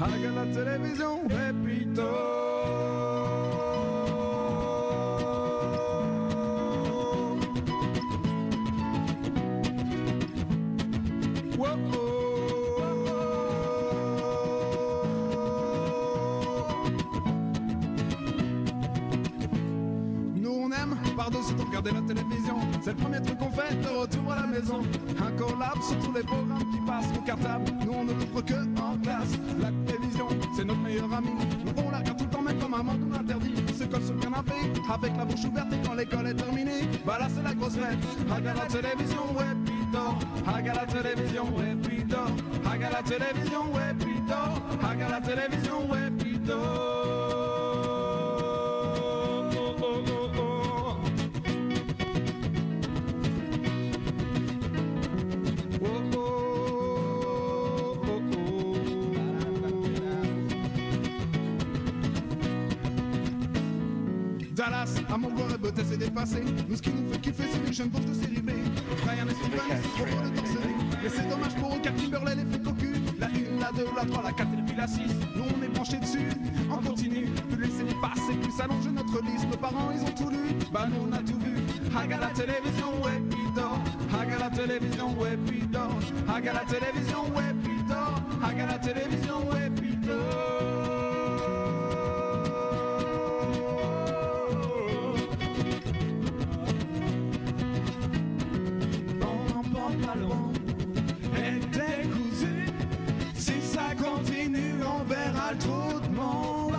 Regarde la télévision, Pépito. Par-dessus tout regarder la télévision, c'est le premier truc qu'on fait de retour à la maison. Un collab sur tous les programmes qui passent au cartable. Nous on ne l'ouvre que en classe. La télévision, c'est notre meilleur ami. On la regarde tout le temps même comme un manque ou interdit. On se colle sur le canapé avec la bouche ouverte et quand l'école est terminée, bah là c'est la grosse fête. Regarde la télévision, ouais pito. Regarde la télévision, ouais pito. Regarde la télévision, ouais pito. Regarde la télévision, ouais pito. Dallas, amour, et beauté, c'est dépassé. Nous, ce qui nous fait kiffer, c'est les jeunes bourges de série B. Brian et Steven, c'est trop beau de torser. Mais c'est dommage pour eux, car Kimberley les fait cocu. La 1, la 2, la 3, la 4 et puis la 6. Nous, on est branchés dessus, on continue. Plus laisser les passer, plus s'allonger notre liste. Nos parents, ils ont tout lu, bah nous, on a tout vu. Regarde la télévision, ouais, pito. Regarde la télévision, ouais, pito. Regarde la télévision, ouais, pito. Regarde la télévision, ouais, pito. Et décousu, si ça continue, on verra le trou de monde.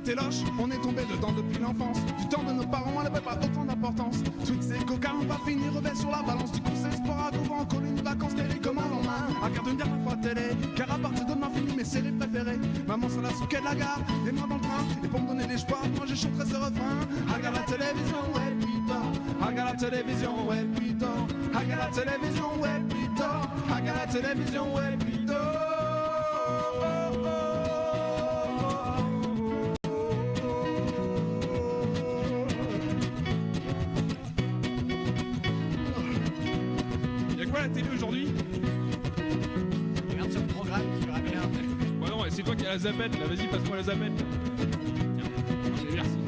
Téloche, on est tombé dedans depuis l'enfance. Du temps de nos parents, elle n'avait pas autant d'importance. Toutes ces coca, on va finir rebelle sur la balance. Du coup, c'est sport à gros, en colonie de vacances, télécommande en main. Regarde une dernière fois télé, car à partir de demain, fini mes séries préférées. Maman sur la souquette de la gare, et moi dans le train. Et pour me donner l'espoir, moi je chanterai ce refrain. Regarde la télévision, ouais, pito. Regarde la télévision, ouais, pito. Regarde la télévision, ouais, pito. Regarde la télévision, ouais, pito. La télé aujourd'hui. Regarde sur le programme, tu verras bien. Ouais non, c'est toi qui as la zapette, là vas-y passe-moi la zapette. Tiens, merci.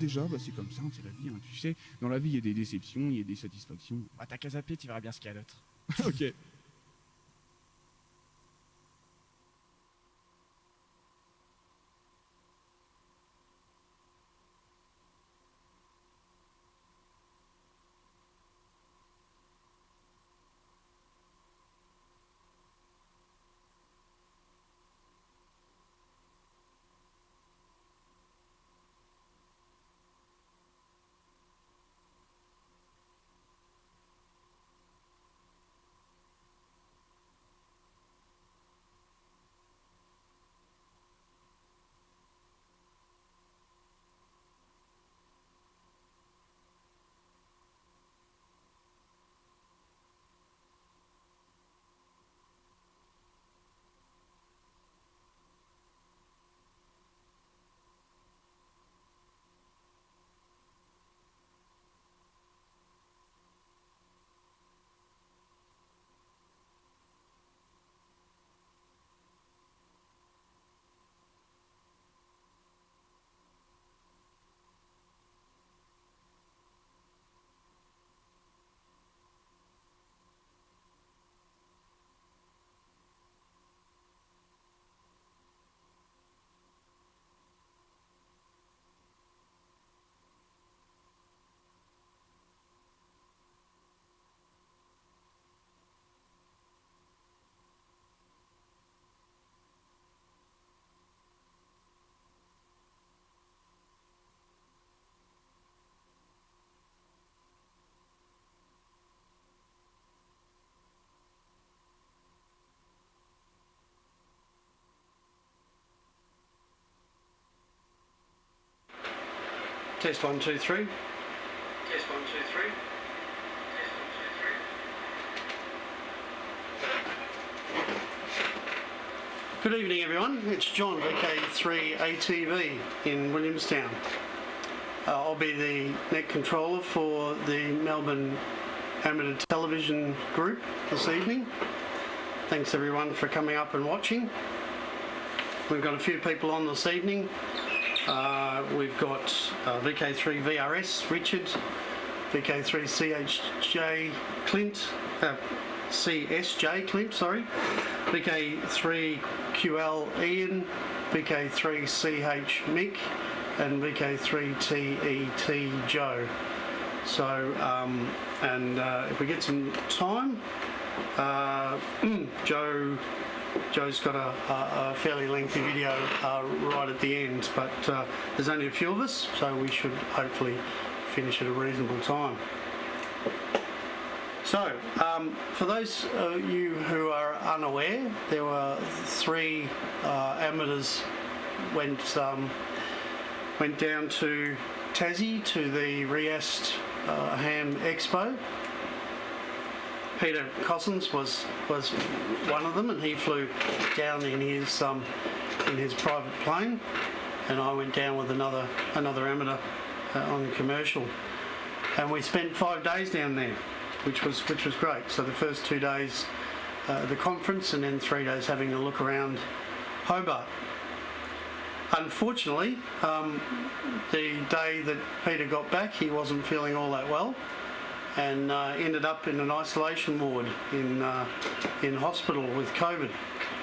Déjà, bah c'est comme ça, c'est la vie, hein, tu sais. Dans la vie, il y a des déceptions, il y a des satisfactions. Bah t'as qu'à zapper, tu verras bien ce qu'il y a d'autre. Ok. Test 1, 2, 3. Test 1, 2, 3. Test 1, 2, 3. Good evening, everyone. It's John, VK3 ATV in Williamstown. I'll be the net controller for the Melbourne Amateur Television Group this evening. Thanks everyone for coming up and watching. We've got a few people on this evening. We've got VK3 VRS Richard, VK3 CSJ Clint, VK3 QL Ian, VK3 CH Mick, and VK3 TET Joe. So, if we get some time, Joe's got a fairly lengthy video right at the end, but there's only a few of us, so we should hopefully finish at a reasonable time. So, for those of you who are unaware, there were 3 amateurs went down to Tassie to the Riast Ham Expo. Peter Cossins was one of them, and he flew down in his private plane, and I went down with another amateur on commercial, and we spent 5 days down there, which was great. So the first 2 days the conference, and then 3 days having a look around Hobart. Unfortunately, the day that Peter got back, he wasn't feeling all that well, and ended up in an isolation ward in hospital with COVID.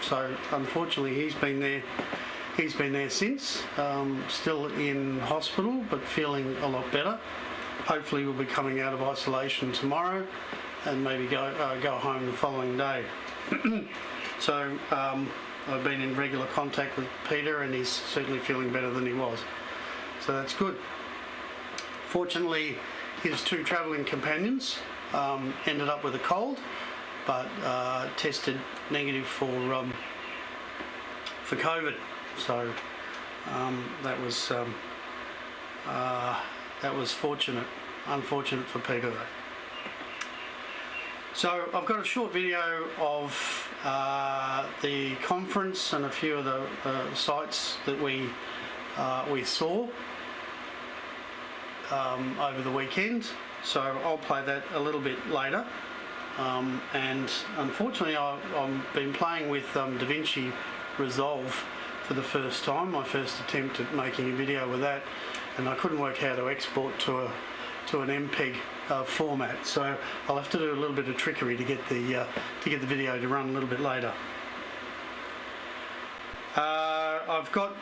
So unfortunately, he's been there since, still in hospital, but feeling a lot better. Hopefully we'll be coming out of isolation tomorrow, and maybe go home the following day. So I've been in regular contact with Peter, and he's certainly feeling better than he was. So that's good. Fortunately, his 2 travelling companions ended up with a cold, but tested negative for COVID. So that was fortunate. Unfortunate for Peter though. So I've got a short video of the conference and a few of the sites that we saw over the weekend. So I'll play that a little bit later. And unfortunately, I've been playing with DaVinci Resolve for the first time. My first attempt at making a video with that, and I couldn't work how to export to an MPEG format. So I'll have to do a little bit of trickery to get the video to run a little bit later. I've got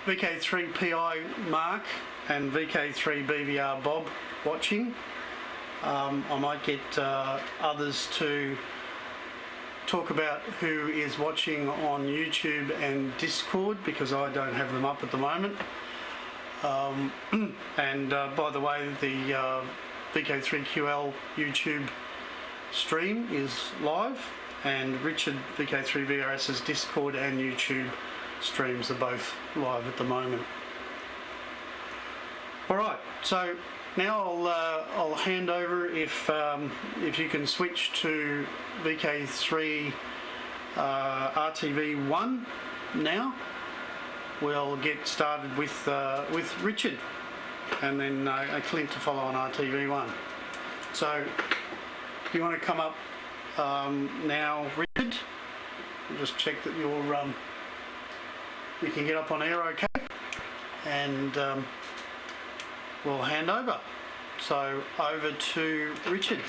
VK3 PI Mark and VK3 BVR Bob watching. I might get others to talk about who is watching on YouTube and Discord, because I don't have them up at the moment. And by the way, the VK3QL YouTube stream is live, and Richard VK3 VRS's Discord and YouTube streams are both live at the moment. All right, so now I'll hand over, if you can switch to VK3 RTV1 now. We'll get started with Richard, and then Clint to follow on RTV1. So if you want to come up now, Richard, I'll just check that you can get up on air okay, and we'll hand over. So over to Richard.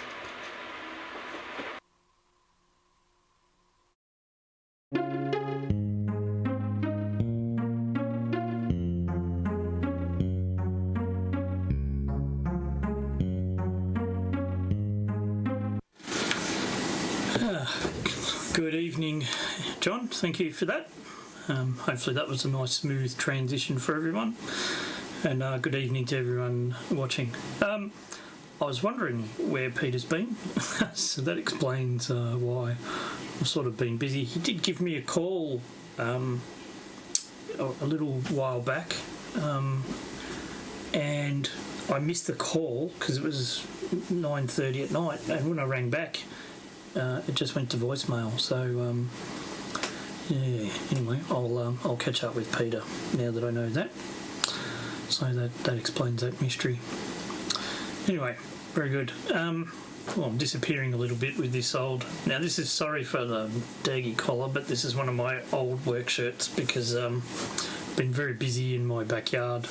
Good evening, John. Thank you for that. Hopefully that was a nice smooth transition for everyone. And good evening to everyone watching. I was wondering where Peter's been, so that explains why I've sort of been busy. He did give me a call a little while back, and I missed the call because it was 9:30 at night, and when I rang back, it just went to voicemail. So yeah. Anyway, I'll catch up with Peter now that I know that. So that explains that mystery. Anyway, very good. Well, I'm disappearing a little bit with this old... Now, this is, sorry for the daggy collar, but this is one of my old work shirts because I've been very busy in my backyard.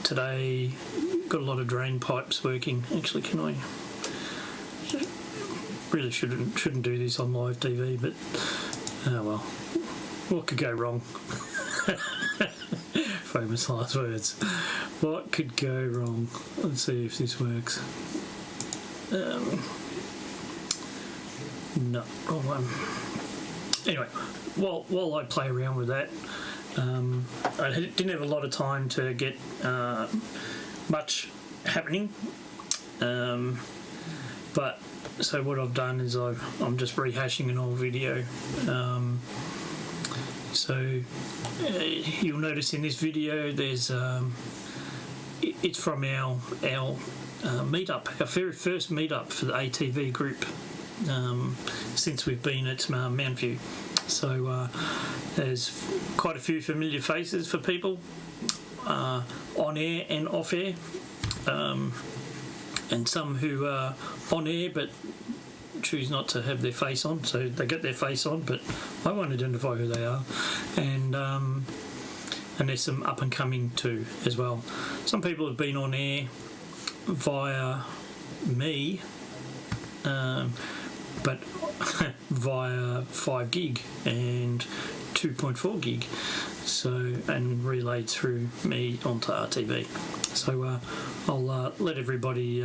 Today, got a lot of drain pipes working. Actually, can I... Really shouldn't do this on live TV, but... Oh, well. What could go wrong? Famous last words. What could go wrong? Let's see if this works. No, wrong one. Anyway, while I play around with that, I didn't have a lot of time to get much happening. But so what I've done is I'm just rehashing an old video. So you'll notice in this video there's it's from our meetup, our very first meetup for the ATV group since we've been at Mountview. So there's quite a few familiar faces for people on air and off air, and some who are on air but choose not to have their face on, so they get their face on, but I won't identify who they are. And there's some up and coming too as well. Some people have been on air via me, but via 5 gig and 2.4 gig, so, and relayed through me onto RTV. So I'll let everybody,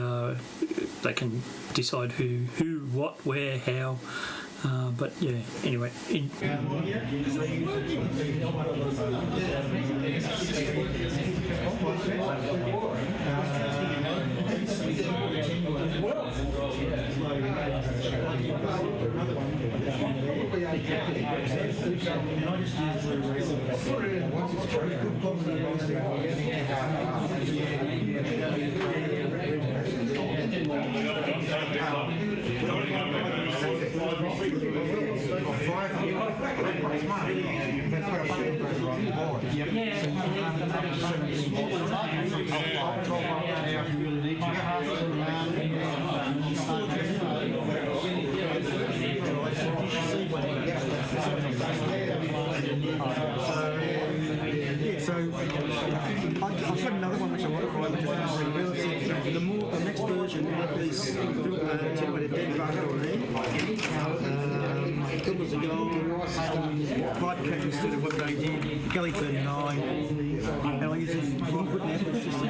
they can decide who, what, where, how. But yeah, anyway. So I've got another one which I want to write, which is the next version is generated dead butter on there. It was a gold pipe cut instead of what they did, Gully 39. And I use this input now, it's just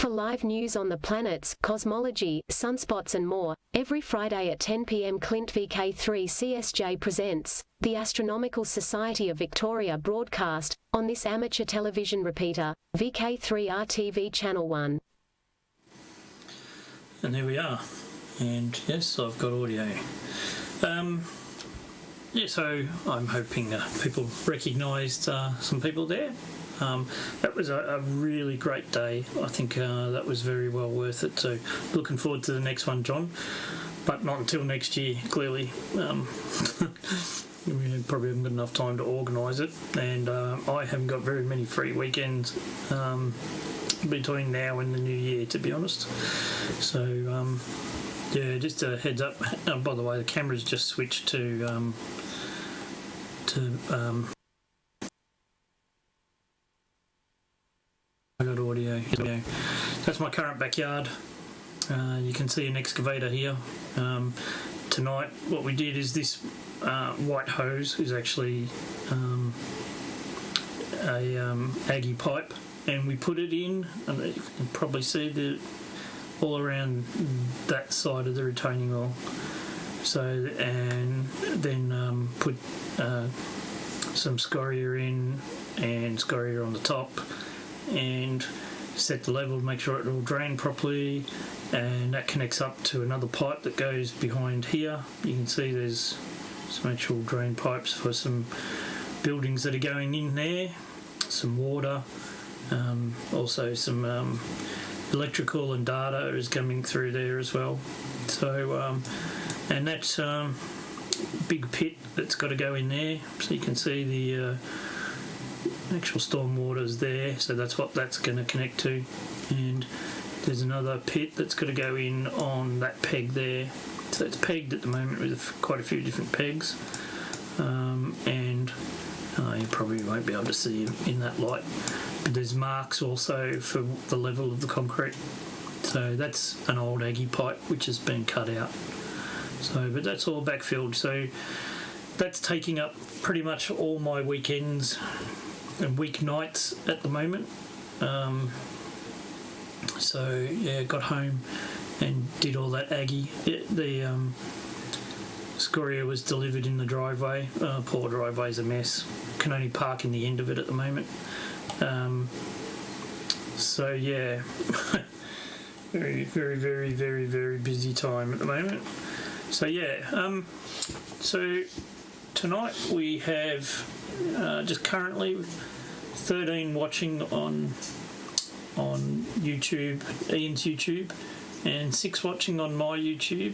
For live news on the planets, cosmology, sunspots and more, every Friday at 10 p.m. Clint VK3 CSJ presents the Astronomical Society of Victoria broadcast on this amateur television repeater, VK3 RTV Channel 1. And there we are. And yes, I've got audio. Yeah, so I'm hoping people recognised some people there. That was a really great day. I think that was very well worth it. So looking forward to the next one, John, but not until next year, clearly. we probably haven't got enough time to organise it, and I haven't got very many free weekends between now and the new year, to be honest. So yeah, just a heads up. By the way, the camera's just switched to I got audio. That's my current backyard. You can see an excavator here. Tonight, what we did is this white hose is actually a Aggie pipe, and we put it in, and you can probably see the all around that side of the retaining wall. So, and then put some scoria in and scoria on the top, and set the level to make sure it will drain properly, and that connects up to another pipe that goes behind here. You can see there's some actual drain pipes for some buildings that are going in there, some water, also some electrical and data is coming through there as well. So and that's big pit that's got to go in there, so you can see the actual storm water's there, so that's what that's going to connect to. And there's another pit that's got to go in on that peg there, so it's pegged at the moment with quite a few different pegs, and you probably won't be able to see in that light, but there's marks also for the level of the concrete. So that's an old Aggie pipe which has been cut out. So, but that's all backfilled, so that's taking up pretty much all my weekends and weeknights at the moment. So yeah, got home and did all that Aggie. The scoria was delivered in the driveway. Poor driveway's a mess. Can only park in the end of it at the moment. So yeah, very, very, very, very, very busy time at the moment. So yeah, so tonight we have just currently 13 watching on YouTube, Ian's YouTube, and 6 watching on my YouTube,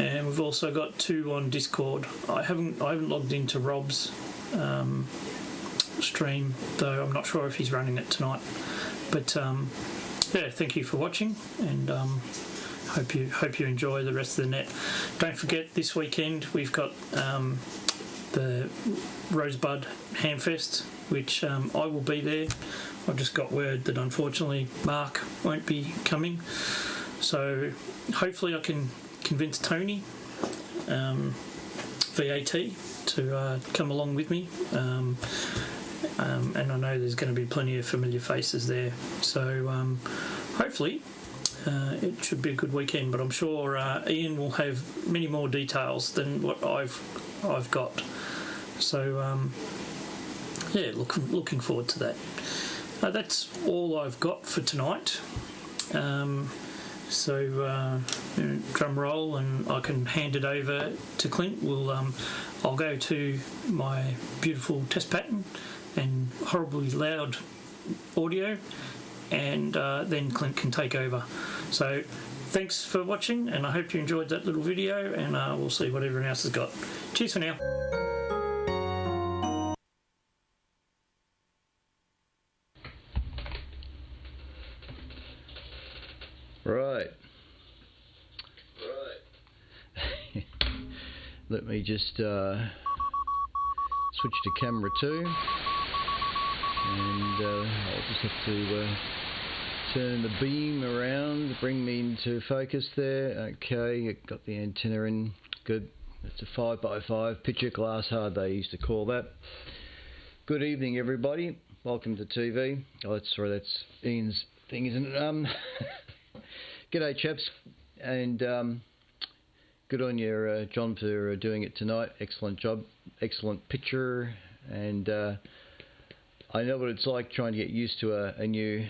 and we've also got 2 on Discord. I haven't logged into Rob's stream, though I'm not sure if he's running it tonight. But yeah, thank you for watching, and hope you enjoy the rest of the net. Don't forget, this weekend we've got the Rosebud Hamfest, which I will be there. I've just got word that unfortunately Mark won't be coming, so hopefully I can convince Tony VAT to come along with me, and I know there's going to be plenty of familiar faces there, so hopefully it should be a good weekend. But I'm sure Ian will have many more details than what I've got, so yeah, looking forward to that. That's all I've got for tonight. So drum roll, and I can hand it over to Clint. I'll go to my beautiful test pattern and horribly loud audio, and then Clint can take over. So thanks for watching, and I hope you enjoyed that little video, and we'll see what everyone else has got. Cheers for now. Right. Let me just switch to camera 2, and I'll just have to turn the beam around, bring me into focus there. Okay, got the antenna in, good. It's a 5x5 picture glass hard, they used to call that. Good evening, everybody. Welcome to TV. Oh, that's Ian's thing, isn't it? G'day, chaps, and good on you, John, for doing it tonight. Excellent job, excellent picture, and I know what it's like trying to get used to a new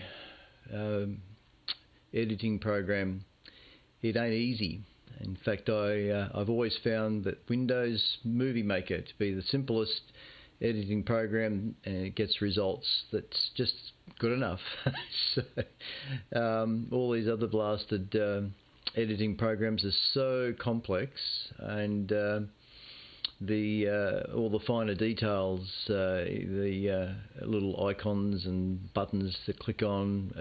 editing program. It ain't easy. In fact, I've always found that Windows Movie Maker to be the simplest editing program, and it gets results that's just good enough. So all these other blasted editing programs are so complex, and all the finer details, the little icons and buttons to click on.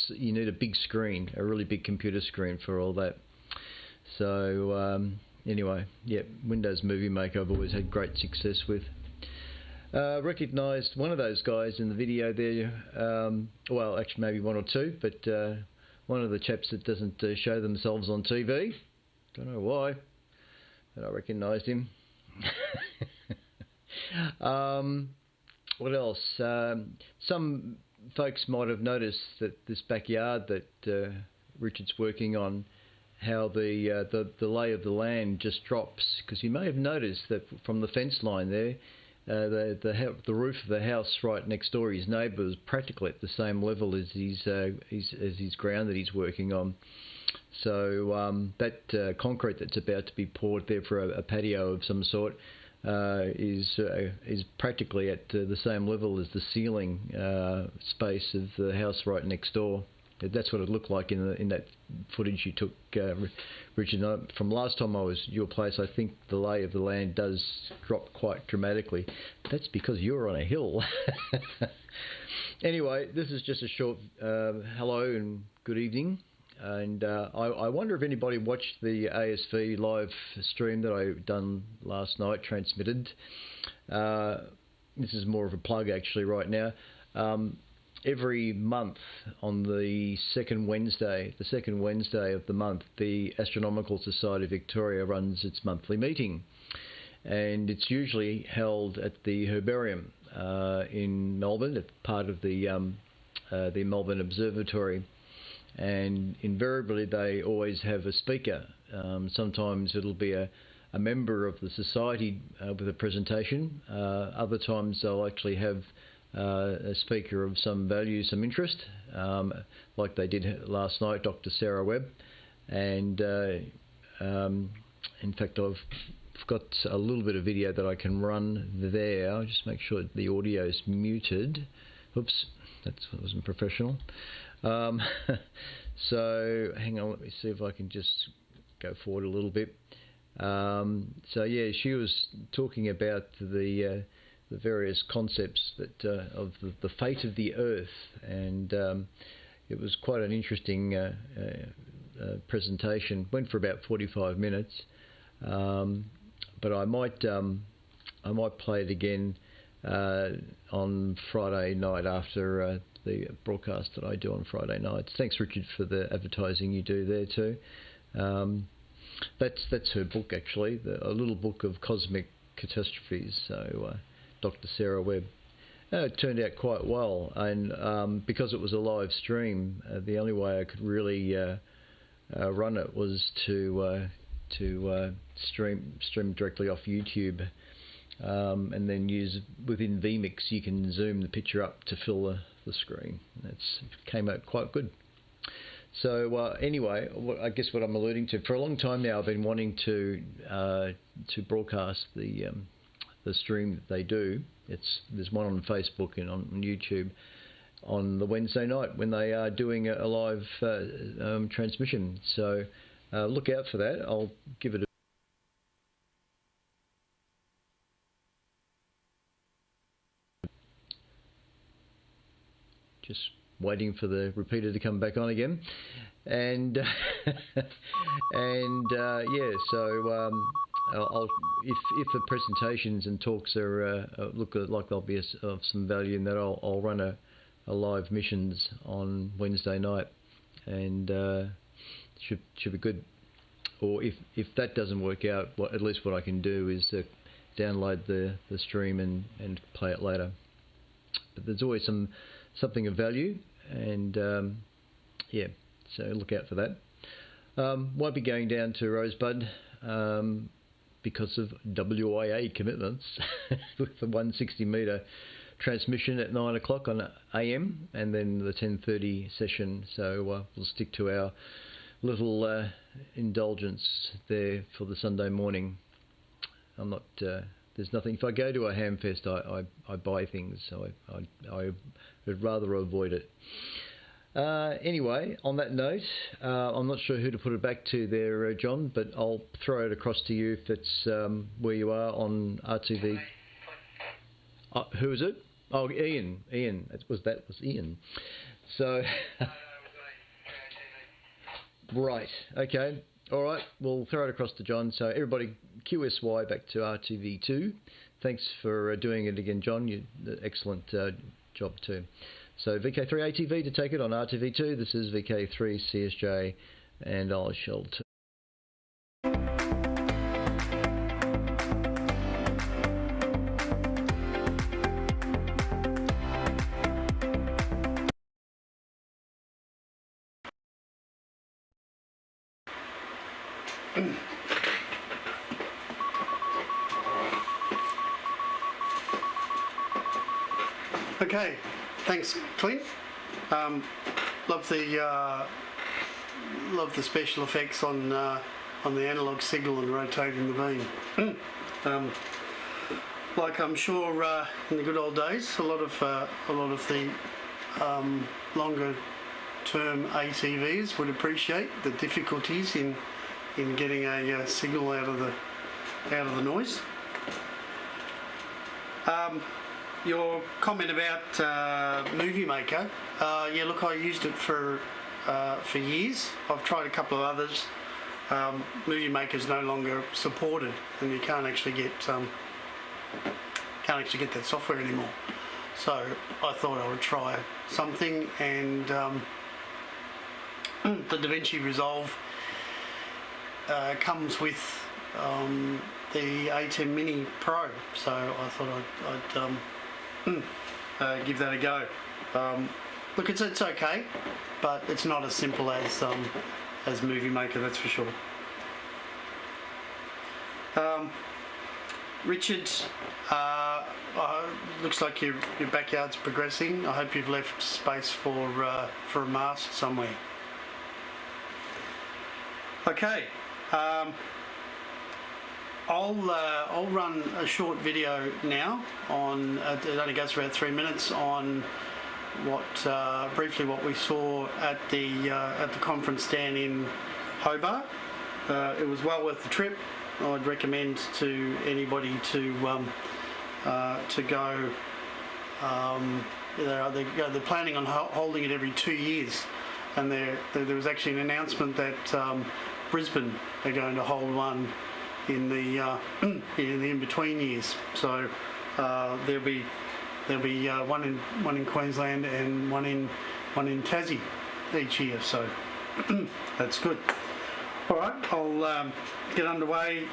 You need a big screen, a really big computer screen for all that. So anyway, yeah, Windows Movie Maker I've always had great success with. Recognised one of those guys in the video there, well actually maybe one or two, but one of the chaps that doesn't show themselves on TV. Don't know why, but I recognised him. What else? Some folks might have noticed that this backyard that Richard's working on, how the lay of the land just drops, because you may have noticed that from the fence line there, the roof of the house right next door, his neighbour, is practically at the same level as his ground that he's working on. So that concrete that's about to be poured there for a patio of some sort is practically at the same level as the ceiling space of the house right next door. That's what it looked like in that footage you took, Richard. From last time I was at your place, I think the lay of the land does drop quite dramatically. That's because you're on a hill. Anyway, this is just a short hello and good evening. And I wonder if anybody watched the ASV live stream that I done last night, transmitted. This is more of a plug actually right now. Every month on the second Wednesday of the month, the Astronomical Society of Victoria runs its monthly meeting, and it's usually held at the Herbarium in Melbourne, at part of the Melbourne Observatory. And invariably they always have a speaker. Sometimes it'll be a member of the society with a presentation. Other times they'll actually have a speaker of some value, some interest, like they did last night, Dr. Sarah Webb. And in fact I've got a little bit of video that I can run there. I'll just make sure the audio is muted. Oops, that wasn't professional. So hang on, let me see if I can just go forward a little bit. So yeah, she was talking about the various concepts that of the fate of the Earth, and it was quite an interesting presentation. Went for about 45 minutes, but I might play it again on Friday night after the broadcast that I do on Friday nights. Thanks, Richard, for the advertising you do there too. That's her book actually, a little book of cosmic catastrophes. So Dr. Sarah Webb. It turned out quite well, and because it was a live stream, the only way I could really run it was to stream directly off YouTube. And then use within vMix, you can zoom the picture up to fill the screen. It came out quite good. So anyway, I guess what I'm alluding to, for a long time now I've been wanting to broadcast the stream that they do. There's one on Facebook and on YouTube on the Wednesday night when they are doing a live transmission. So look out for that. I'll give it just waiting for the repeater to come back on again, and yeah. So I'll if the presentations and talks are look like they'll be of some value, in that I'll run a live missions on Wednesday night, and should be good. Or if that doesn't work out, at least what I can do is download the stream and play it later. But there's always something of value, and yeah, so look out for that. Won't be going down to Rosebud because of WIA commitments with the 160 metre transmission at 9 o'clock on AM, and then the 10:30 session. So we'll stick to our little indulgence there for the Sunday morning. I'm not. There's nothing. If I go to a hamfest, I buy things, so I would rather avoid it. Anyway, on that note, I'm not sure who to put it back to there, John, but I'll throw it across to you if it's where you are on RTV. Who is it? Oh, Ian. That was Ian. So, right. Okay. All right. We'll throw it across to John. So everybody, QSY back to RTV2. Thanks for doing it again, John. You excellent job too. So VK3 ATV to take it on RTV2. This is VK3 CSJ, and I shall. Okay, thanks, Clint. Love the special effects on the analog signal and rotating the beam. Like I'm sure in the good old days, a lot of the longer term ATVs would appreciate the difficulties in getting a signal out of the noise. Your comment about Movie Maker, yeah, look, I used it for years. I've tried a couple of others. Movie Maker is no longer supported, and you can't actually get that software anymore. So I thought I would try something, and the DaVinci Resolve comes with the A10 Mini Pro, so I thought I'd give that a go. Look, it's okay, but it's not as simple as Movie Maker, that's for sure. Richard, looks like your backyard's progressing. I hope you've left space for a mast somewhere. Okay. I'll run a short video now on. It only goes for about 3 minutes on briefly what we saw at the conference down in Hobart. It was well worth the trip. I'd recommend to anybody to go. They're planning on holding it every 2 years, and there was actually an announcement that Brisbane are going to hold one in the in-between years. So there'll be one in Queensland and one in Tassie each year. So that's good. All right, I'll get underway.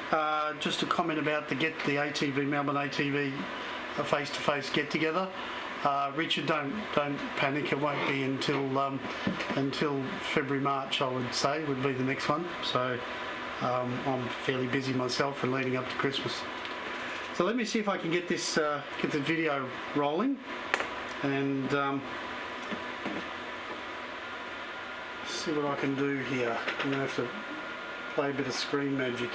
Just a comment about the Melbourne ATV face-to-face get-together. Richard, don't panic. It won't be until February, March, I would say, would be the next one. So I'm fairly busy myself and leading up to Christmas. So let me see if I can get this get the video rolling, and see what I can do here. I'm gonna have to play a bit of screen magic.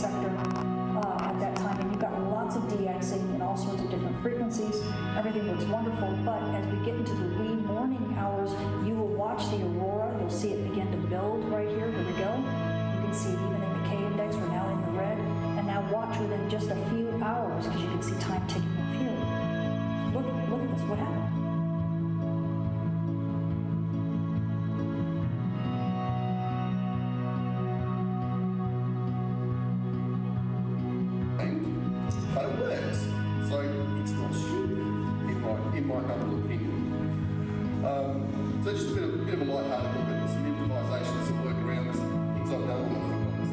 sector at that time, and you've got lots of DXing in all sorts of different frequencies. Everything looks wonderful, but as we get into the wee morning hours, you will watch the aurora. You'll see it begin to build right here. Here we go. You can see it even in the K index. We're now in the red, and now watch within just a few hours, because you can see time ticking off here. Look at this. What happened? But it works, so it's not stupid, in my humble opinion. So just a bit of a light-hearted look at some improvisations, some workarounds, things I've done when I've forgotten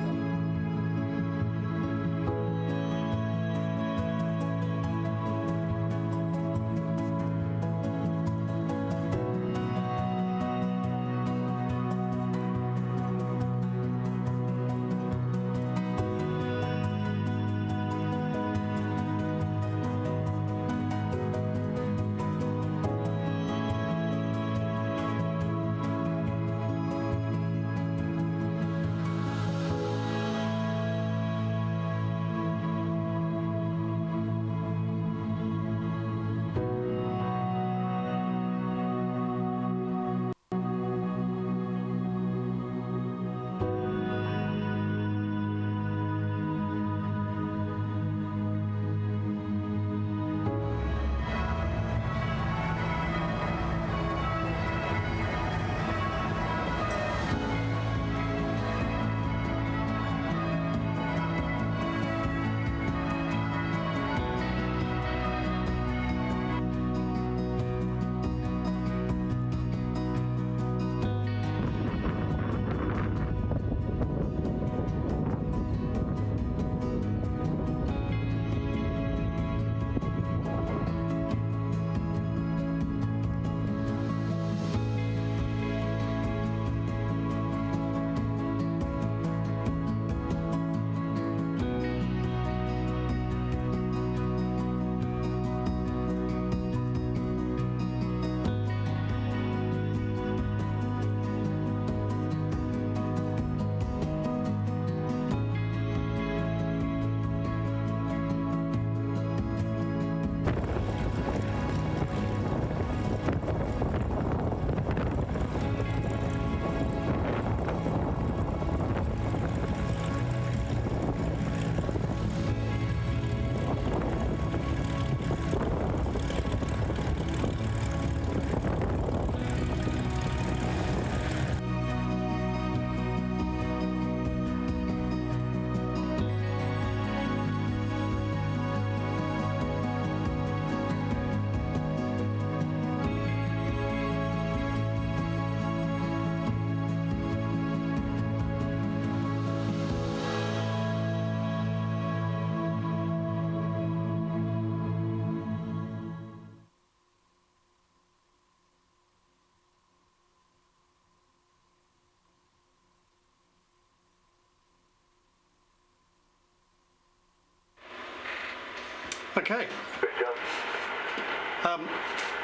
Okay.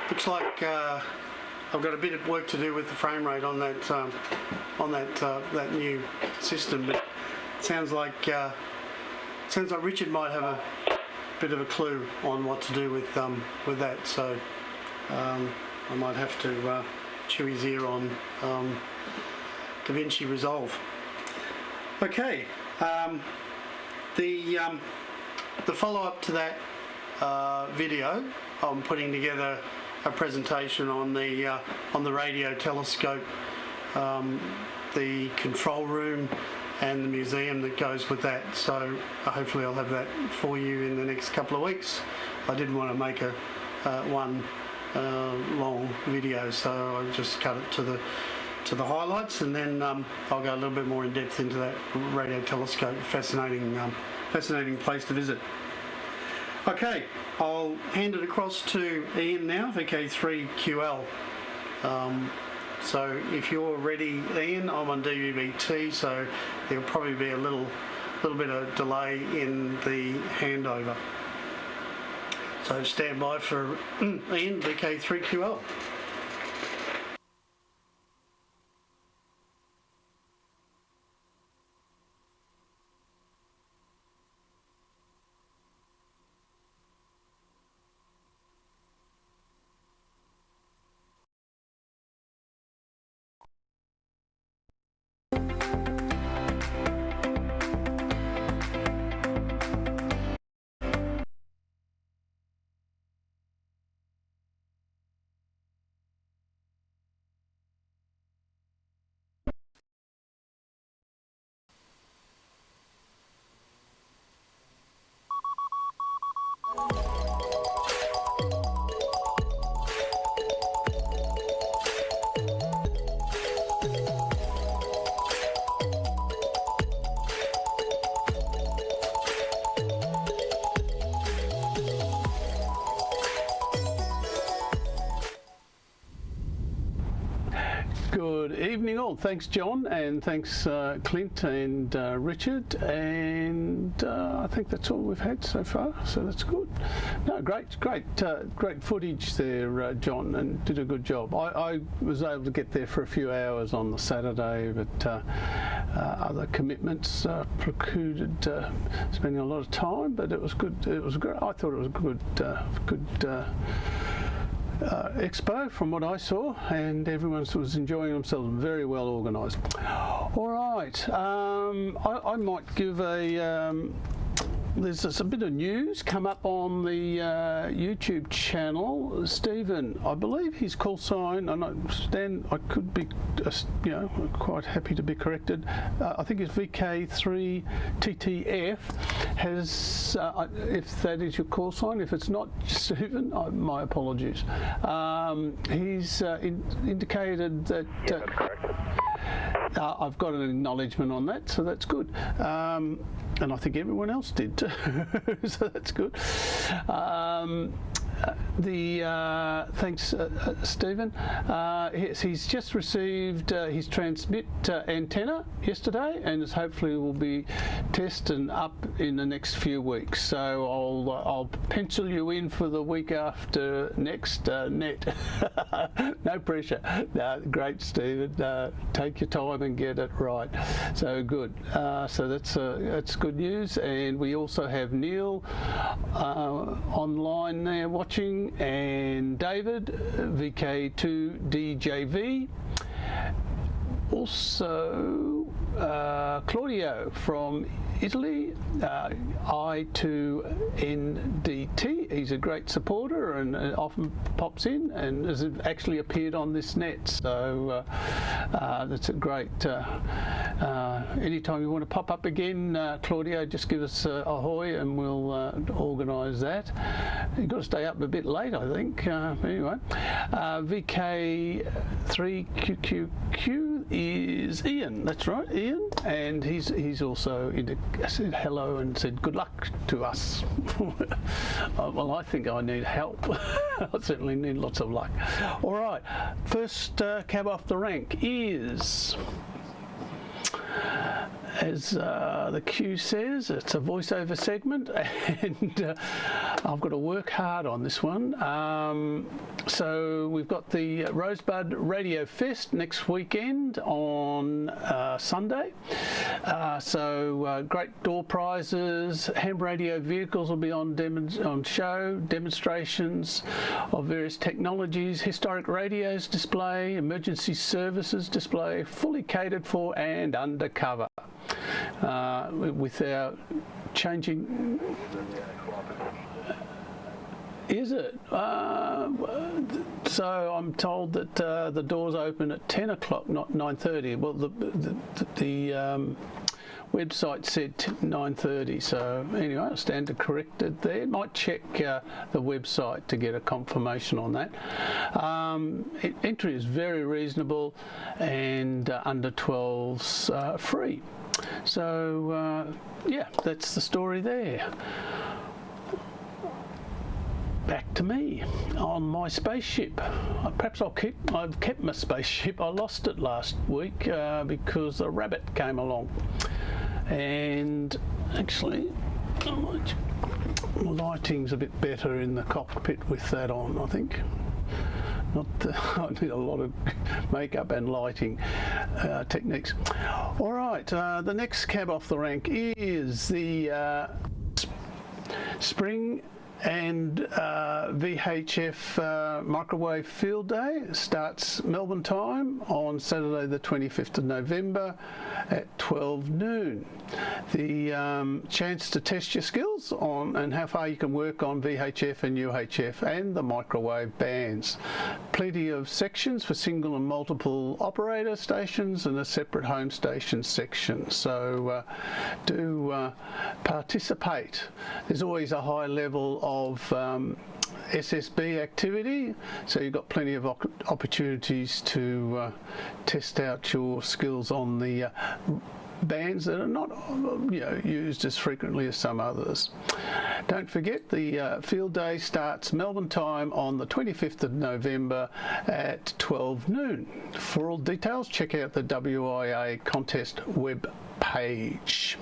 Looks like I've got a bit of work to do with the frame rate on that that new system, but it sounds like Richard might have a bit of a clue on what to do with that. So I might have to chew his ear on DaVinci Resolve. Okay. The follow-up to that video, I'm putting together a presentation on the radio telescope, the control room, and the museum that goes with that. So hopefully I'll have that for you in the next couple of weeks. I didn't want to make a one long video, so I just cut it to the highlights, and then I'll go a little bit more in depth into that radio telescope. Fascinating place to visit. Okay, I'll hand it across to Ian now, VK3QL. So if you're ready, Ian, I'm on DVB-T, so there'll probably be a little bit of delay in the handover. So stand by for Ian, VK3QL. Good evening all. Thanks John, and thanks Clint and Richard, and I think that's all we've had so far, so that's good. No, great footage there, John, and did a good job. I was able to get there for a few hours on the Saturday, but other commitments precluded spending a lot of time, but it was good. It was great. I thought it was good expo from what I saw, and everyone was enjoying themselves. Very well organised. All right, I might give there's a bit of news come up on the YouTube channel. Stephen, I believe his call sign, I understand, I could be, quite happy to be corrected. I think it's VK3TTF has, if that is your call sign. If it's not, Stephen, my apologies. He's indicated that. Yeah, that's correct. I've got an acknowledgement on that, so that's good. And I think everyone else did too, so that's good. Thanks, Stephen. He's just received his transmit antenna yesterday, and hopefully will be tested and up in the next few weeks. So I'll pencil you in for the week after next net. No pressure. No, great, Stephen. Take your time and get it right. So good. So that's good news. And we also have Neil online there watching, and David, VK2DJV. Also Claudio from Italy, I2NDT. He's a great supporter and often pops in and has actually appeared on this net. So that's a great. Anytime you want to pop up again, Claudio, just give us a ahoy and we'll organise that. You've got to stay up a bit late, I think. Anyway, VK3QQQ is Ian. That's right, Ian, and he's also said hello and said good luck to us. Well, I think I need help. I certainly need lots of luck. All right, first cab off the rank is as the cue says, it's a voiceover segment, and I've got to work hard on this one. So we've got the Rosebud Radio Fest next weekend on Sunday. So great door prizes, ham radio vehicles will be on show, demonstrations of various technologies, historic radios display, emergency services display, fully catered for and undercover. With our changing... Is it? So I'm told that the doors open at 10 o'clock, not 9:30. Well, the website said 9:30, so anyway, I'll stand to corrected there. Might check the website to get a confirmation on that. Entry is very reasonable, and under 12's free. So yeah, that's the story there. Back to me on my spaceship. Perhaps I've kept my spaceship. I lost it last week because a rabbit came along. And actually, the lighting's a bit better in the cockpit with that on, I think. I need a lot of makeup and lighting techniques. All right, the next cab off the rank is the Spring and VHF Microwave Field Day. Starts Melbourne time on Saturday the 25th of November at 12 noon. The chance to test your skills on and how far you can work on VHF and UHF and the microwave bands. Plenty of sections for single and multiple operator stations and a separate home station section. So do participate. There's always a high level of SSB activity, so you've got plenty of opportunities to test out your skills on the bands that are not used as frequently as some others. Don't forget the field day starts Melbourne time on the 25th of November at 12 noon. For all details, check out the WIA contest web page.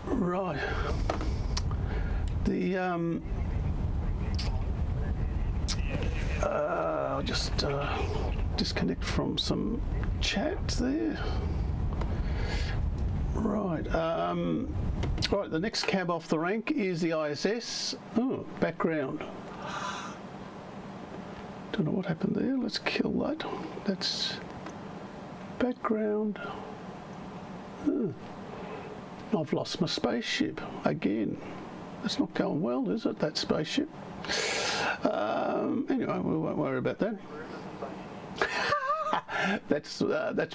Right. The I'll just disconnect from some chat there. Right. Right. The next cab off the rank is the ISS. Oh, background. Don't know what happened there. Let's kill that. That's background. Oh. I've lost my spaceship again. That's not going well, is it, that spaceship? Anyway, we won't worry about that. That's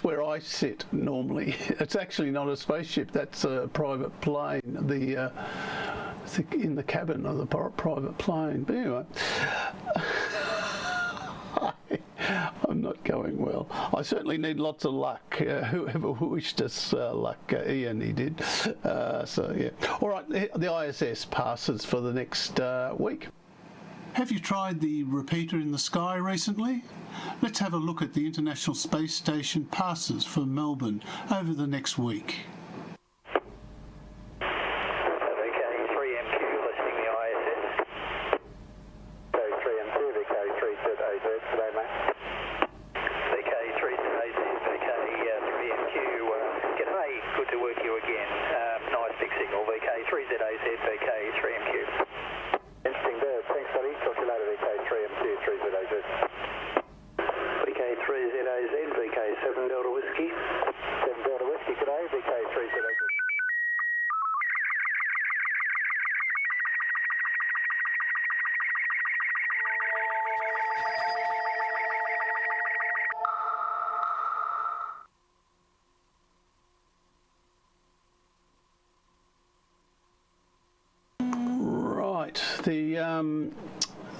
where I sit normally. It's actually not a spaceship. That's a private plane. In the cabin of the private plane. But anyway. I'm not going well. I certainly need lots of luck. Whoever wished us luck, Ian, he did. So yeah. All right, the ISS passes for the next week. Have you tried the repeater in the sky recently? Let's have a look at the International Space Station passes for Melbourne over the next week.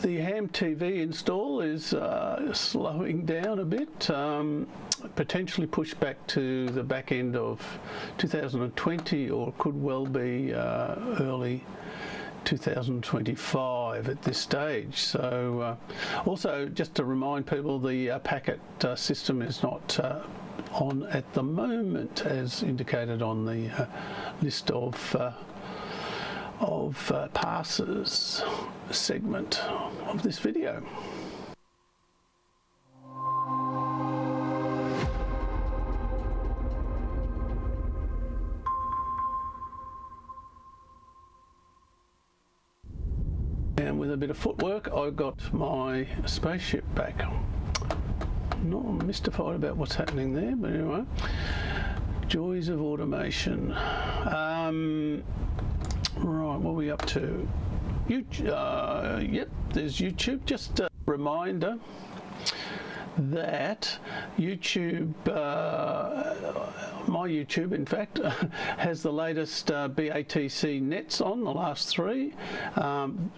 The ham TV install is slowing down a bit, potentially pushed back to the back end of 2020, or could well be early 2025 at this stage. So also just to remind people, the packet system is not on at the moment, as indicated on the list of passes segment of this video. And with a bit of footwork, I got my spaceship back. Not mystified about what's happening there, but anyway, joys of automation. Right, what are we up to? Yep, there's YouTube. Just a reminder that YouTube, my YouTube in fact, has the latest BATC nets on, the last 3.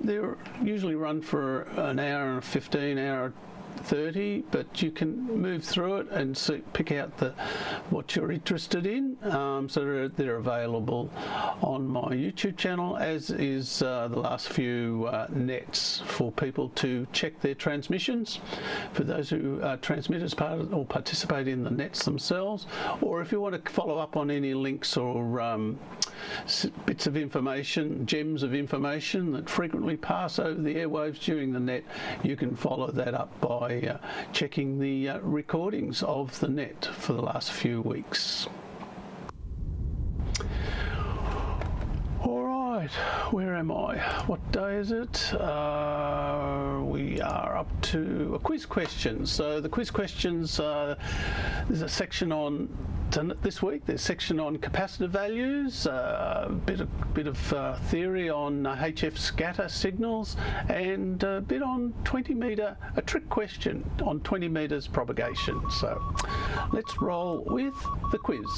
They're usually run for an hour and 15, hour 30, but you can move through it and pick out what you're interested in. So they're available on my YouTube channel, as is the last few nets for people to check their transmissions, for those who transmit as part of, or participate in the nets themselves, or if you want to follow up on any links or bits of information, gems of information that frequently pass over the airwaves during the net, you can follow that up by checking the recordings of the net for the last few weeks. Alright, where am I? What day is it? We are up to a quiz question. So the quiz questions, there's a section on this week. There's a section on capacitor values, a bit of theory on HF scatter signals, and a bit on 20 metre, a trick question on 20 metres propagation. So let's roll with the quiz.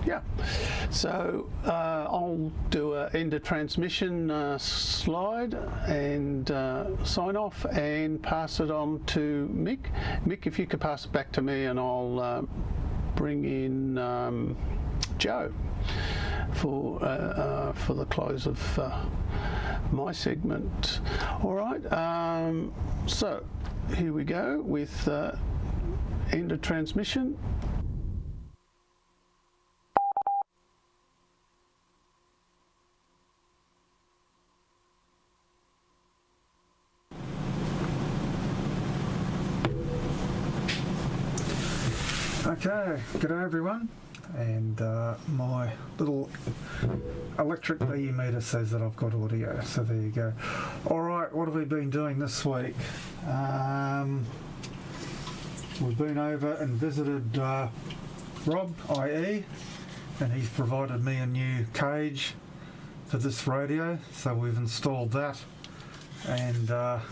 Yeah, so I'll do an end of transmission slide and sign off and pass it on to Mick. Mick, if you could pass it back to me, and I'll bring in Joe for the close of my segment. All right, so here we go with end of transmission. Okay, g'day everyone, and my little electric BE meter says that I've got audio, so there you go. Alright, what have we been doing this week? We've been over and visited Rob, IE, and he's provided me a new cage for this radio, so we've installed that, and the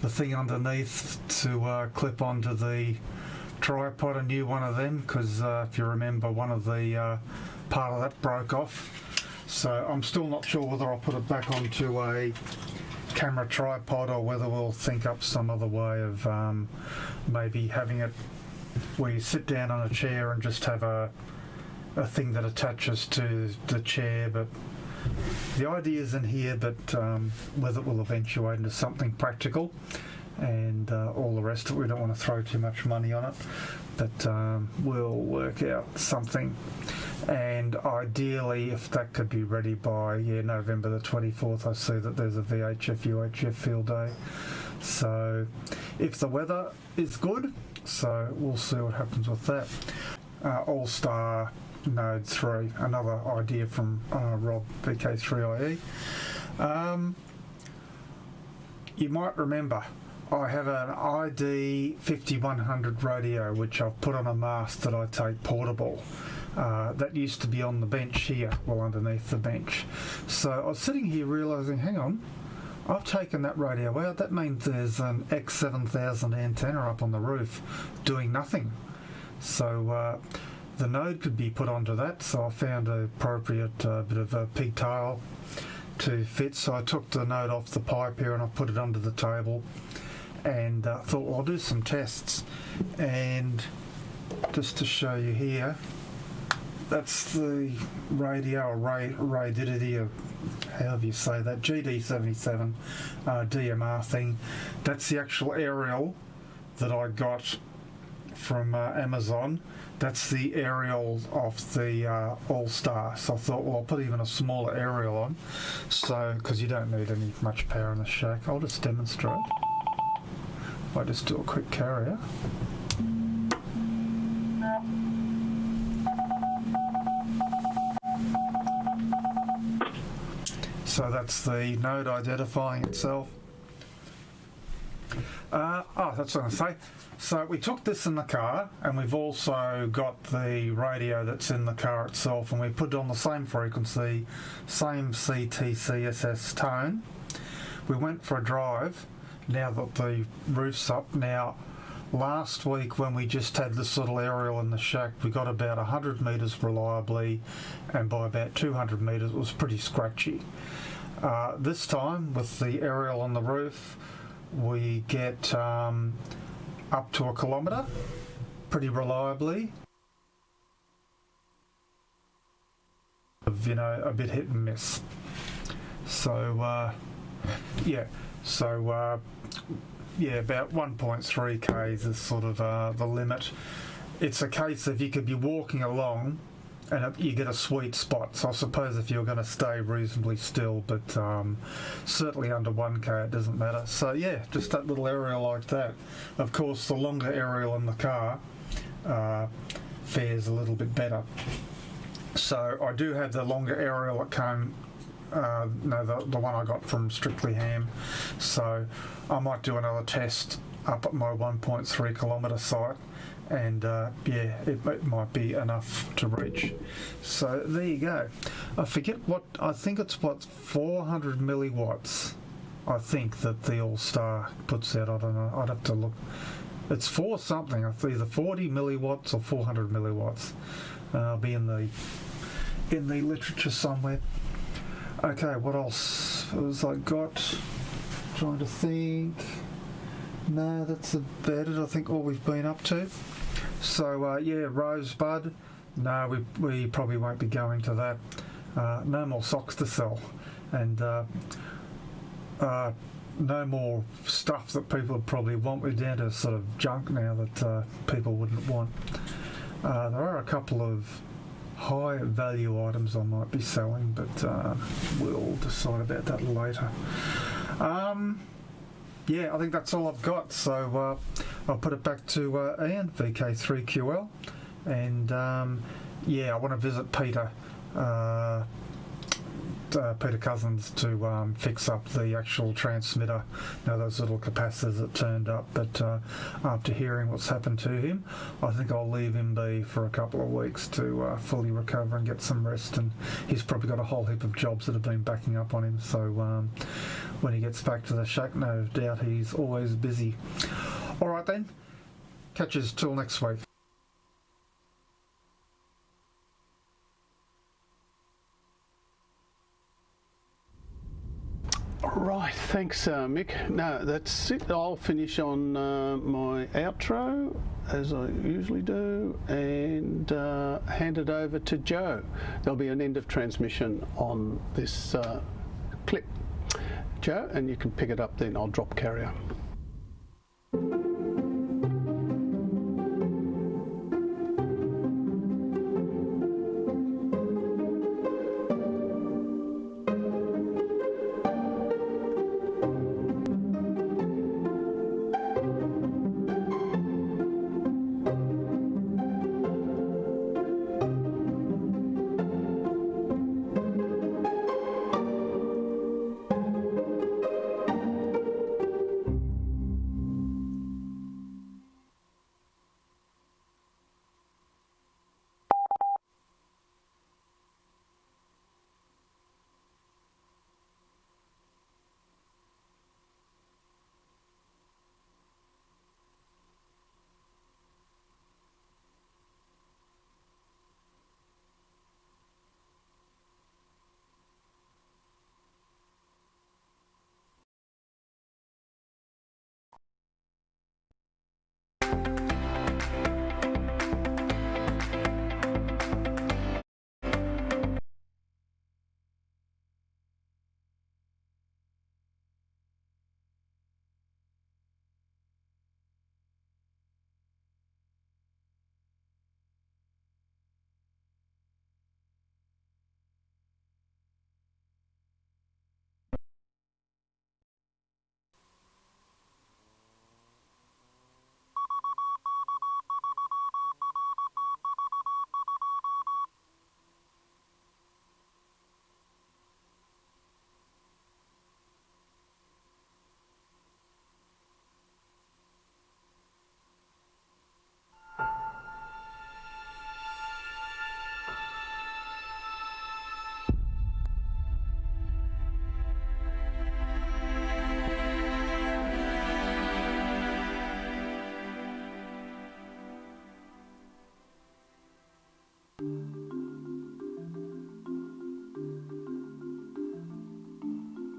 thing underneath to clip onto the tripod, a new one of them, because if you remember, one of the part of that broke off. So I'm still not sure whether I'll put it back onto a camera tripod or whether we'll think up some other way of maybe having it where you sit down on a chair and just have a thing that attaches to the chair. But the idea's in here, but whether it will eventuate into something practical and all the rest of it, we don't want to throw too much money on it, but we'll work out something. And ideally, if that could be ready by November the 24th, I see that there's a VHF UHF field day. So if the weather is good, so we'll see what happens with that. All-Star Node 3, another idea from Rob VK3IE. You might remember I have an ID 5100 radio which I've put on a mast that I take portable. That used to be on the bench here, well underneath the bench. So I was sitting here realising, hang on, I've taken that radio out. That means there's an X7000 antenna up on the roof doing nothing. So the node could be put onto that, so I found an appropriate bit of a pigtail to fit. So I took the node off the pipe here and I put it under the table and thought, well, I'll do some tests. And just to show you here, that's the radio or radidity, or however you say that, GD77 DMR thing. That's the actual aerial that I got from Amazon. That's the aerial of the All-Star. So I thought, well, I'll put even a smaller aerial on, so because you don't need much power in the shack. I'll just demonstrate. I just do a quick carrier. So that's the node identifying itself. That's what I was going to say. So we took this in the car, and we've also got the radio that's in the car itself, and we put it on the same frequency, same CTCSS tone. We went for a drive, now that the roof's up. Now, last week when we just had this little aerial in the shack, we got about 100 metres reliably, and by about 200 metres it was pretty scratchy. This time, with the aerial on the roof, we get up to 1 kilometre pretty reliably. A bit hit and miss. So about 1.3 k's is sort of the limit. It's a case of you could be walking along and you get a sweet spot. So I suppose if you're going to stay reasonably still, but certainly under 1k it doesn't matter. So yeah, just that little aerial like that. Of course, the longer aerial in the car fares a little bit better. So I do have the longer aerial that came, the one I got from Strictly Ham. So I might do another test up at my 1.3 kilometre site, and it might be enough to reach. So there you go. I forget I think it's 400 milliwatts, I think, that the All-Star puts out. I don't know, I'd have to look. It's for something, either 40 milliwatts or 400 milliwatts. I'll be in the literature somewhere. Okay, what else was I got? Trying to think. No, that's about it. I think all we've been up to. So Rosebud. No, we probably won't be going to that. No more socks to sell, and no more stuff that people would probably want. We're down to sort of junk now that people wouldn't want. There are a couple of high value items I might be selling, but we'll decide about that later. I think that's all I've got, so I'll put it back to Ian, VK3QL, and I want to visit Peter Cousins to fix up the actual transmitter, those little capacitors that turned up, but after hearing what's happened to him, I think I'll leave him be for a couple of weeks to fully recover and get some rest, and he's probably got a whole heap of jobs that have been backing up on him, so when he gets back to the shack, no doubt he's always busy. Alright then, Catch us till next week. Right, thanks Mick. No, that's it. I'll finish on my outro as I usually do and hand it over to Joe. There'll be an end of transmission on this clip. Joe, and you can pick it up then. I'll drop carrier.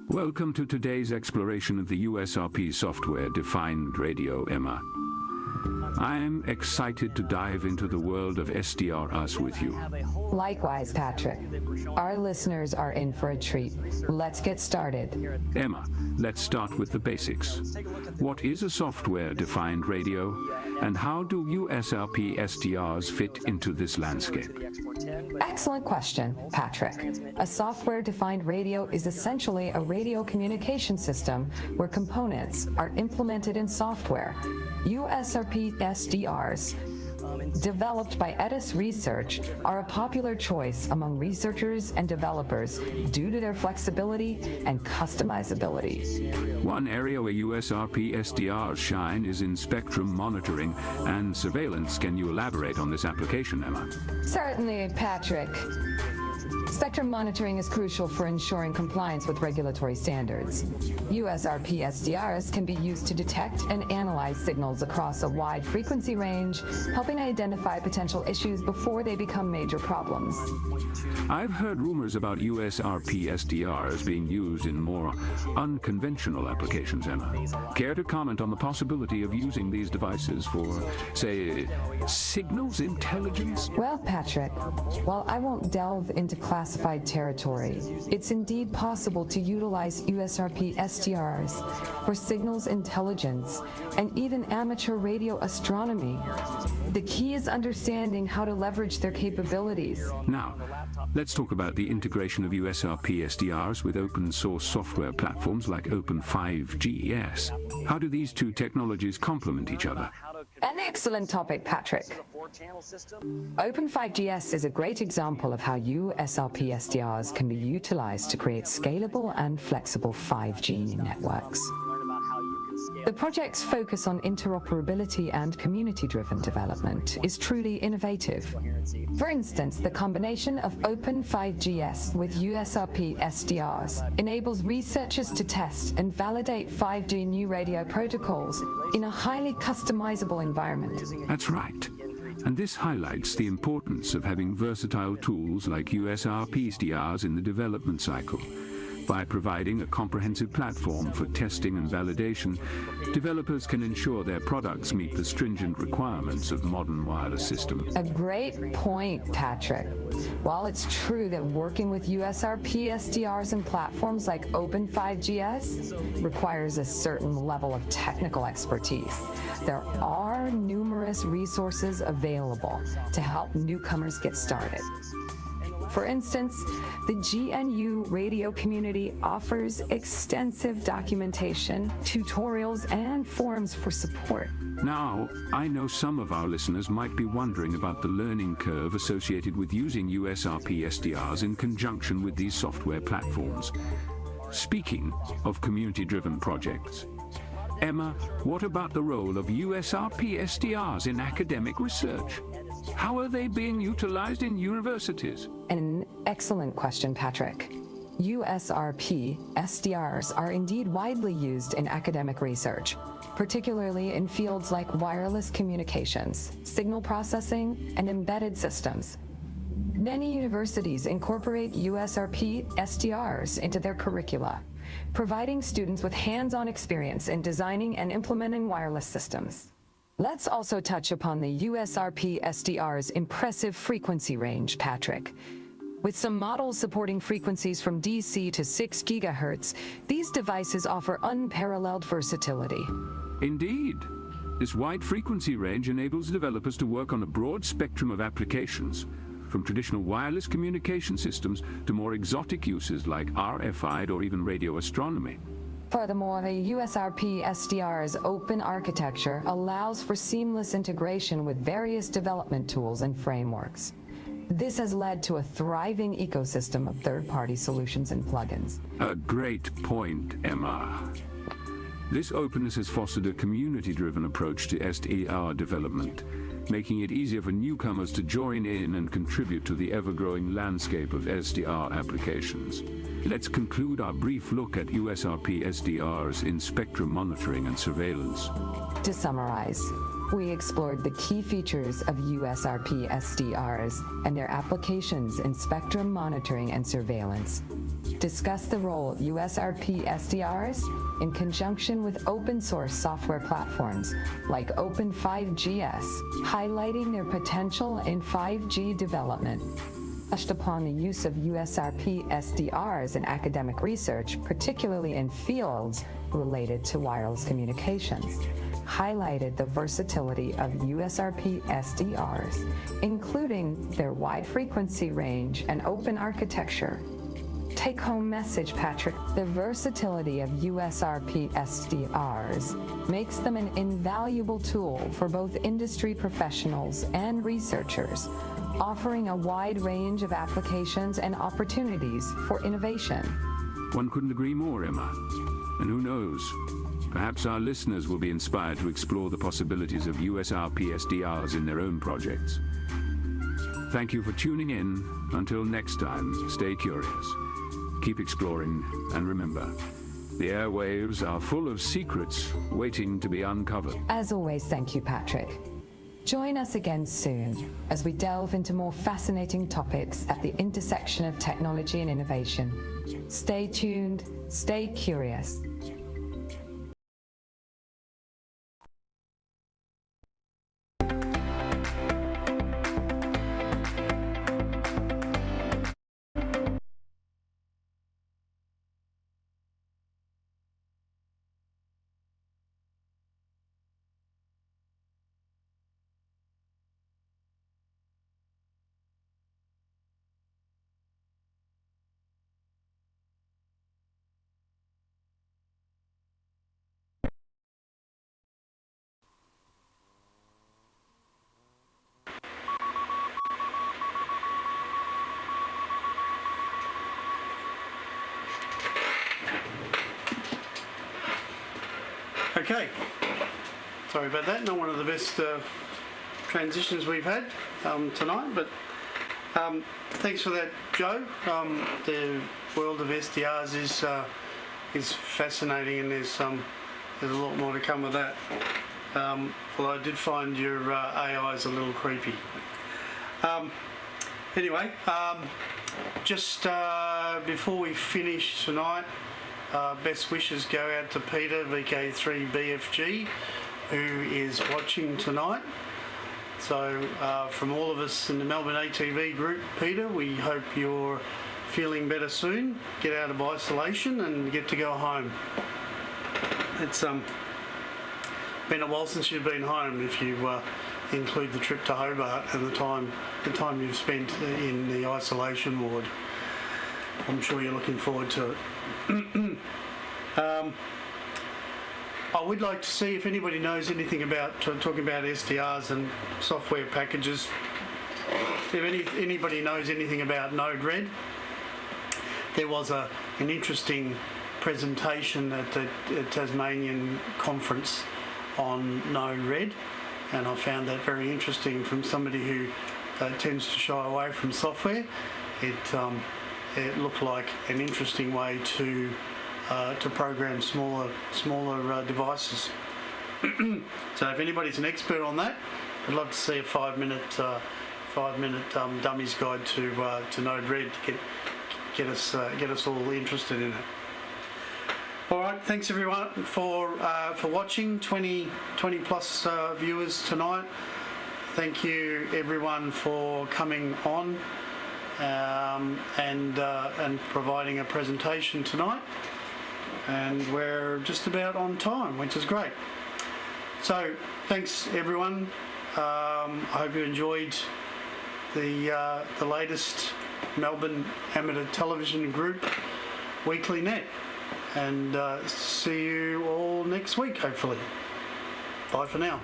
Welcome to today's exploration of the USRP software-defined radio, Emma. I'm excited to dive into the world of SDRs with you. Likewise, Patrick. Our listeners are in for a treat. Let's get started. Emma, let's start with the basics. What is a software-defined radio, and how do USRP SDRs fit into this landscape? Excellent question, Patrick. A software-defined radio is essentially a radio communication system where components are implemented in software. USRP SDRs, developed by Edis Research, are a popular choice among researchers and developers due to their flexibility and customizability. One area where USRP SDRs shine is in spectrum monitoring and surveillance. Can you elaborate on this application, Emma? Certainly, Patrick. Spectrum monitoring is crucial for ensuring compliance with regulatory standards. USRP SDRs can be used to detect and analyze signals across a wide frequency range, helping identify potential issues before they become major problems. I've heard rumors about USRP SDRs being used in more unconventional applications, Emma. Care to comment on the possibility of using these devices for, say, signals intelligence? Well, Patrick, while I won't delve into classified territory, it's indeed possible to utilize USRP SDRs for signals intelligence and even amateur radio astronomy. The key is understanding how to leverage their capabilities. Now, let's talk about the integration of USRP SDRs with open source software platforms like Open5GS. How do these two technologies complement each other? An excellent topic, Patrick. Open5GS is a great example of how USRP SDRs can be utilized to create scalable and flexible 5G networks. The project's focus on interoperability and community-driven development is truly innovative. For instance, the combination of Open 5GS with USRP SDRs enables researchers to test and validate 5G new radio protocols in a highly customizable environment. That's right. And this highlights the importance of having versatile tools like USRP SDRs in the development cycle. By providing a comprehensive platform for testing and validation, developers can ensure their products meet the stringent requirements of modern wireless systems. A great point, Patrick. While it's true that working with USRP SDRs and platforms like Open 5GS requires a certain level of technical expertise, there are numerous resources available to help newcomers get started. For instance, the GNU radio community offers extensive documentation, tutorials, and forums for support. Now, I know some of our listeners might be wondering about the learning curve associated with using USRP SDRs in conjunction with these software platforms. Speaking of community-driven projects, Emma, what about the role of USRP SDRs in academic research? How are they being utilized in universities? An excellent question, Patrick. USRP SDRs are indeed widely used in academic research, particularly in fields like wireless communications, signal processing, and embedded systems. Many universities incorporate USRP SDRs into their curricula, providing students with hands-on experience in designing and implementing wireless systems. Let's also touch upon the USRP SDR's impressive frequency range, Patrick. With some models supporting frequencies from DC to 6 gigahertz, these devices offer unparalleled versatility. Indeed. This wide frequency range enables developers to work on a broad spectrum of applications, from traditional wireless communication systems to more exotic uses like RFID or even radio astronomy. Furthermore, the USRP SDR's open architecture allows for seamless integration with various development tools and frameworks. This has led to a thriving ecosystem of third-party solutions and plugins. A great point, Emma. This openness has fostered a community-driven approach to SDR development, making it easier for newcomers to join in and contribute to the ever-growing landscape of SDR applications. Let's conclude our brief look at USRP SDRs in spectrum monitoring and surveillance. To summarize, we explored the key features of USRP SDRs and their applications in spectrum monitoring and surveillance. Discussed the role of USRP SDRs in conjunction with open source software platforms like Open 5GS, highlighting their potential in 5G development. Touched upon the use of USRP SDRs in academic research, particularly in fields related to wireless communications. Highlighted the versatility of USRP SDRs, including their wide frequency range and open architecture. Take-home message, Patrick. The versatility of USRP SDRs makes them an invaluable tool for both industry professionals and researchers, offering a wide range of applications and opportunities for innovation. One couldn't agree more, Emma. And who knows, perhaps our listeners will be inspired to explore the possibilities of USRP SDRs in their own projects. Thank you for tuning in. Until next time, stay curious, keep exploring, and remember, the airwaves are full of secrets waiting to be uncovered. As always, thank you, Patrick. Join us again soon as we delve into more fascinating topics at the intersection of technology and innovation. Stay tuned, stay curious. Okay. Sorry about that. Not one of the best transitions we've had tonight, but thanks for that, Joe. The world of SDRs is fascinating, and there's a lot more to come with that. Well, I did find your AIs a little creepy. Anyway, just before we finish tonight, best wishes go out to Peter, VK3BFG, who is watching tonight. So from all of us in the Melbourne ATV group, Peter, we hope you're feeling better soon, get out of isolation and get to go home. It's been a while since you've been home, if you include the trip to Hobart and the time you've spent in the isolation ward. I'm sure you're looking forward to it. I would like to see if anybody knows anything about talking about SDRs and software packages. If anybody knows anything about Node-RED, there was an interesting presentation at the Tasmanian conference on Node-RED, and I found that very interesting from somebody who tends to shy away from software. It looked like an interesting way to program smaller devices. So if anybody's an expert on that, I'd love to see a 5-minute dummies guide to Node-RED to get us all interested in it. All right, thanks everyone for watching. 20 plus viewers tonight. Thank you everyone for coming on and providing a presentation tonight. And we're just about on time, which is great. So thanks everyone. I hope you enjoyed the latest Melbourne Amateur Television Group Weekly Net. And see you all next week, hopefully. Bye for now.